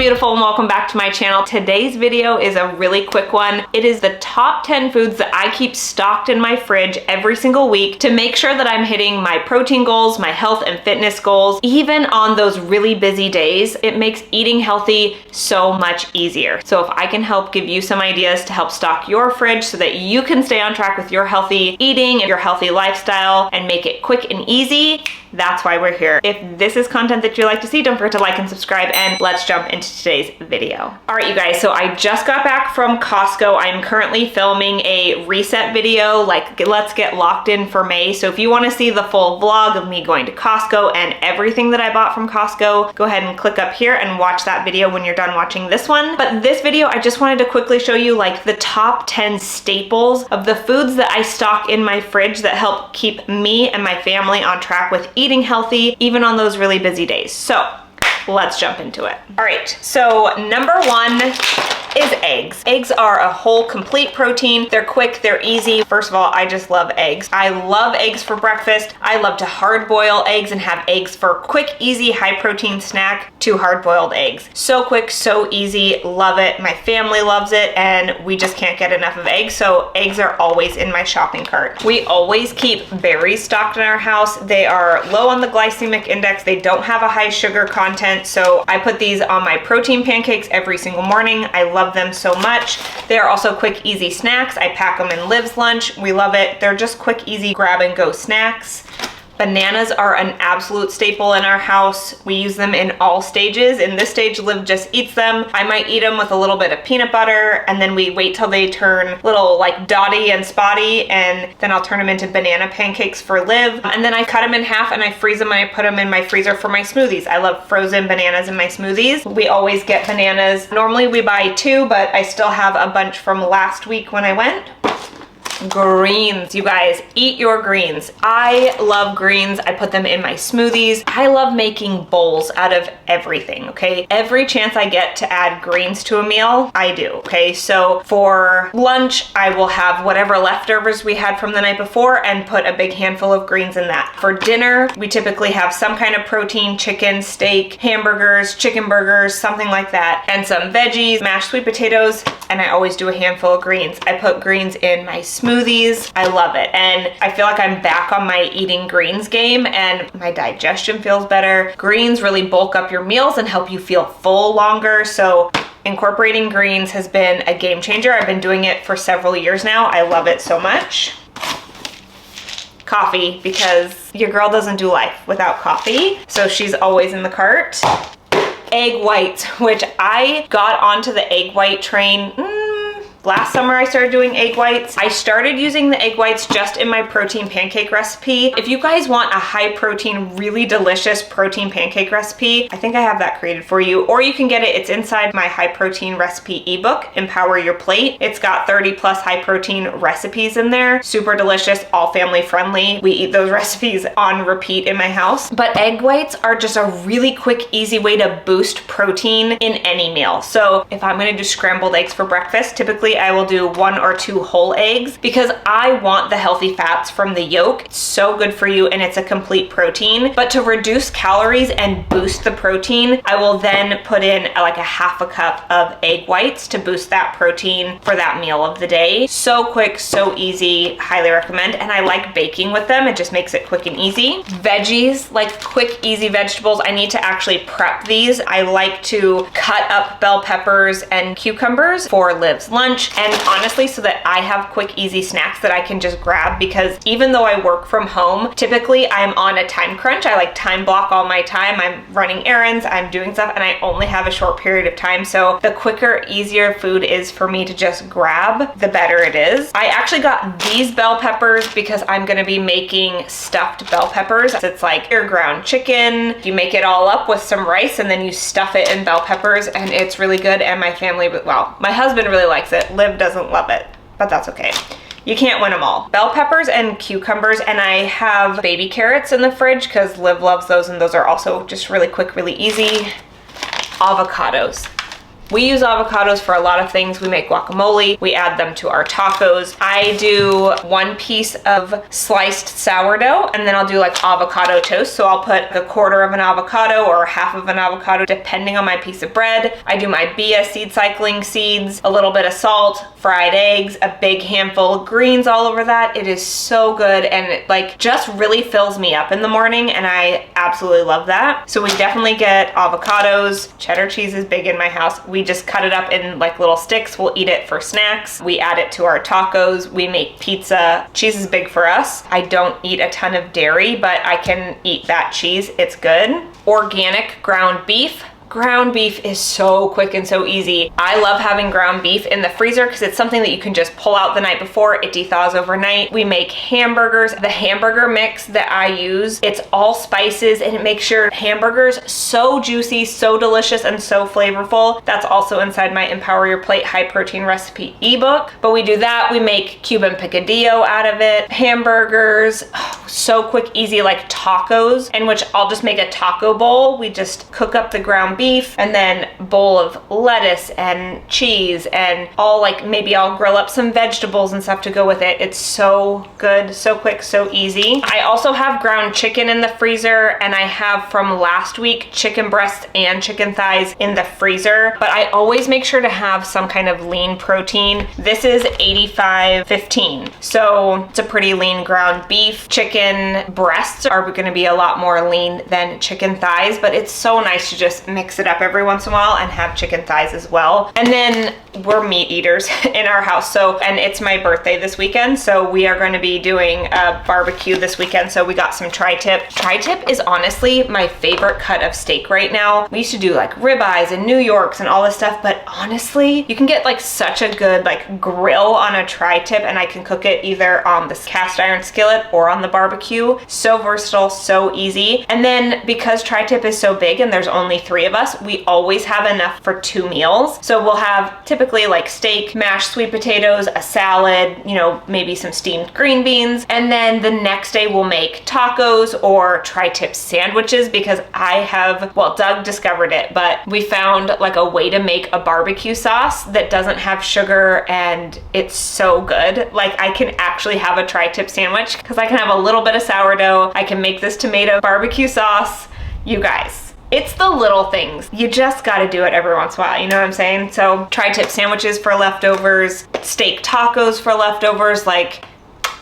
beautiful, and welcome back to my channel. Today's video is a really quick one. It is the top 10 foods that I keep stocked in my fridge every single week to make sure that I'm hitting my protein goals, my health and fitness goals, even on those really busy days. It makes eating healthy so much easier. So if I can help give you some ideas to help stock your fridge so that you can stay on track with your healthy eating and your healthy lifestyle and make it quick and easy, that's why we're here. If this is content that you like to see, don't forget to like and subscribe, and let's jump into today's video. All right, you guys, so I just got back from Costco. I'm currently filming a reset video, like let's get locked in for May. So if you want to see the full vlog of me going to Costco and everything that I bought from Costco, go ahead and click up here and watch that video when you're done watching this one. But this video, I just wanted to quickly show you like the top 10 staples of the foods that I stock in my fridge that help keep me and my family on track with eating healthy, even on those really busy days. So let's jump into it. All right, so number one is eggs. Eggs are a whole complete protein. They're quick, they're easy. First of all, I just love eggs. I love eggs for breakfast. I love to hard boil eggs and have eggs for quick, easy, high protein snack. 2 hard boiled eggs. So quick, so easy, love it. My family loves it, and we just can't get enough of eggs, so eggs are always in my shopping cart. We always keep berries stocked in our house. They are low on the glycemic index. They don't have a high sugar content, so I put these on my protein pancakes every single morning. I love them so much. They are also quick, easy snacks. I pack them in Liv's lunch. We love it. They're just quick, easy grab and go snacks. Bananas are an absolute staple in our house. We use them in all stages. In this stage, Liv just eats them. I might eat them with a little bit of peanut butter, and then we wait till they turn little like dotty and spotty, and then I'll turn them into banana pancakes for Liv. And then I cut them in half and I freeze them and I put them in my freezer for my smoothies. I love frozen bananas in my smoothies. We always get bananas. Normally we buy 2, but I still have a bunch from last week when I went. Greens, you guys, eat your greens. I love greens. I put them in my smoothies. I love making bowls out of everything, okay? Every chance I get to add greens to a meal, I do, okay? So for lunch, I will have whatever leftovers we had from the night before and put a big handful of greens in that. For dinner, we typically have some kind of protein, chicken, steak, hamburgers, chicken burgers, something like that, and some veggies, mashed sweet potatoes, and I always do a handful of greens. I put greens in my smoothies. I love it, and I feel like I'm back on my eating greens game, and my digestion feels better. Greens really bulk up your meals and help you feel full longer, so incorporating greens has been a game changer. I've been doing it for several years now. I love it so much. Coffee, because your girl doesn't do life without coffee, so she's always in the cart. Egg whites, which I got onto the egg white train last summer. I started doing egg whites. I started using the egg whites just in my protein pancake recipe. If you guys want a high protein, really delicious protein pancake recipe, I think I have that created for you, or you can get it. It's inside my high protein recipe ebook, Empower Your Plate. It's got 30 plus high protein recipes in there. Super delicious, all family friendly. We eat those recipes on repeat in my house. But egg whites are just a really quick, easy way to boost protein in any meal. So if I'm gonna do scrambled eggs for breakfast, typically I will do 1 or 2 whole eggs because I want the healthy fats from the yolk. It's so good for you, and it's a complete protein. But to reduce calories and boost the protein, I will then put in like a half a cup of egg whites to boost that protein for that meal of the day. So quick, so easy, highly recommend. And I like baking with them. It just makes it quick and easy. Veggies, like quick, easy vegetables. I need to actually prep these. I like to cut up bell peppers and cucumbers for Liv's lunch. And honestly, so that I have quick, easy snacks that I can just grab, because even though I work from home, typically I'm on a time crunch. I like time block all my time. I'm running errands, I'm doing stuff, and I only have a short period of time. So the quicker, easier food is for me to just grab, the better it is. I actually got these bell peppers because I'm gonna be making stuffed bell peppers. It's like your ground chicken. You make it all up with some rice and then you stuff it in bell peppers, and it's really good. And my family, well, my husband really likes it. Liv doesn't love it, but that's okay. You can't win them all. Bell peppers and cucumbers, and I have baby carrots in the fridge because Liv loves those, and those are also just really quick, really easy. Avocados. We use avocados for a lot of things. We make guacamole, we add them to our tacos. I do 1 piece of sliced sourdough, and then I'll do like avocado toast. So I'll put a quarter of an avocado or half of an avocado, depending on my piece of bread. I do my BS seed cycling seeds, a little bit of salt, fried eggs, a big handful of greens all over that. It is so good, and it like just really fills me up in the morning, and I absolutely love that. So we definitely get avocados. Cheddar cheese is big in my house. We just cut it up in like little sticks. We'll eat it for snacks. We add it to our tacos. We make pizza. Cheese is big for us. I don't eat a ton of dairy, but I can eat that cheese. It's good. Organic ground beef. Ground beef is so quick and so easy. I love having ground beef in the freezer because it's something that you can just pull out the night before. It dethaws overnight. We make hamburgers. The hamburger mix that I use, it's all spices, and it makes your hamburgers so juicy, so delicious, and so flavorful. That's also inside my Empower Your Plate high protein recipe ebook. But we do that. We make Cuban picadillo out of it. Hamburgers, so quick, easy, like tacos, in which I'll just make a taco bowl. We just cook up the ground beef and then bowl of lettuce and cheese, and all like maybe I'll grill up some vegetables and stuff to go with it. It's so good, so quick, so easy. I also have ground chicken in the freezer, and I have from last week chicken breasts and chicken thighs in the freezer, but I always make sure to have some kind of lean protein. This is 85/15, so it's a pretty lean ground beef. Chicken breasts are going to be a lot more lean than chicken thighs, but it's so nice to just mix it up every once in a while and have chicken thighs as well. And then we're meat eaters in our house, so, and it's my birthday this weekend, so we are going to be doing a barbecue this weekend. So we got some tri-tip. Tri-tip is honestly my favorite cut of steak right now. We used to do like ribeyes and New Yorks and all this stuff, but honestly, you can get like such a good like grill on a tri-tip, and I can cook it either on this cast iron skillet or on the barbecue. So versatile, so easy. And then because tri-tip is so big and there's only 3 of us, we always have enough for 2 meals. So we'll have typically like steak, mashed sweet potatoes, a salad, you know, maybe some steamed green beans. And then the next day we'll make tacos or tri-tip sandwiches, because I have, well, Doug discovered it, but we found like a way to make a barbecue sauce that doesn't have sugar, and it's so good. Like I can actually have a tri-tip sandwich because I can have a little bit of sourdough. I can make this tomato barbecue sauce. You guys, it's the little things. You just got to do it every once in a while. You know what I'm saying? So tri-tip sandwiches for leftovers, steak tacos for leftovers, like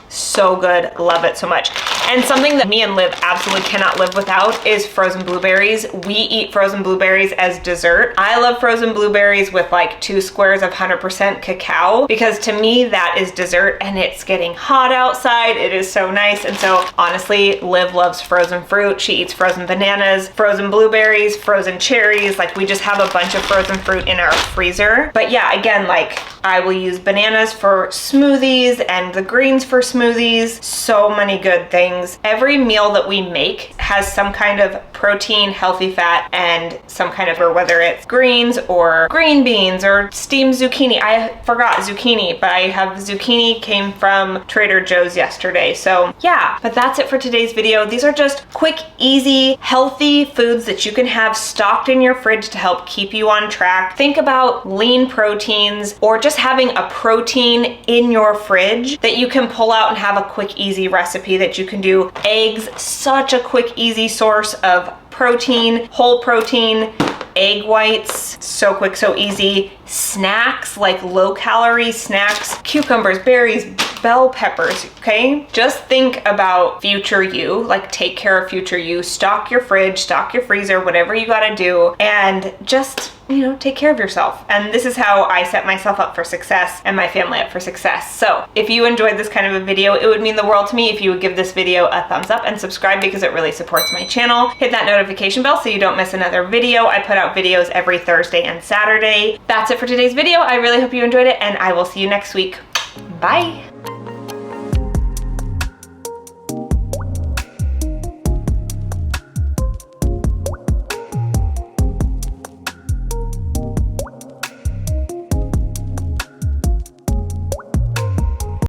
so good. Love it so much. And something that me and Liv absolutely cannot live without is frozen blueberries. We eat frozen blueberries as dessert. I love frozen blueberries with like 2 squares of 100% cacao, because to me that is dessert, and it's getting hot outside. It is so nice. And so honestly, Liv loves frozen fruit. She eats frozen bananas, frozen blueberries, frozen cherries. Like we just have a bunch of frozen fruit in our freezer. But yeah, again, like I will use bananas for smoothies and the greens for smoothies. So many good things. Every meal that we make has some kind of protein, healthy fat, and some kind of, or whether it's greens or green beans or steamed zucchini. I forgot zucchini, but I have zucchini came from Trader Joe's yesterday. So yeah, but that's it for today's video. These are just quick, easy, healthy foods that you can have stocked in your fridge to help keep you on track. Think about lean proteins, or just having a protein in your fridge that you can pull out and have a quick, easy recipe that you can do. Eggs, such a quick, easy source of protein, whole protein. Egg whites, so quick, so easy. Snacks, like low calorie snacks, cucumbers, berries, bell peppers, okay? Just think about future you, like take care of future you. Stock your fridge, stock your freezer, whatever you gotta do, and just, you know, take care of yourself. And this is how I set myself up for success and my family up for success. So if you enjoyed this kind of a video, it would mean the world to me if you would give this video a thumbs up and subscribe, because it really supports my channel. Hit that notification bell so you don't miss another video. I put out videos every Thursday and Saturday. That's it for today's video. I really hope you enjoyed it, and I will see you next week. Bye.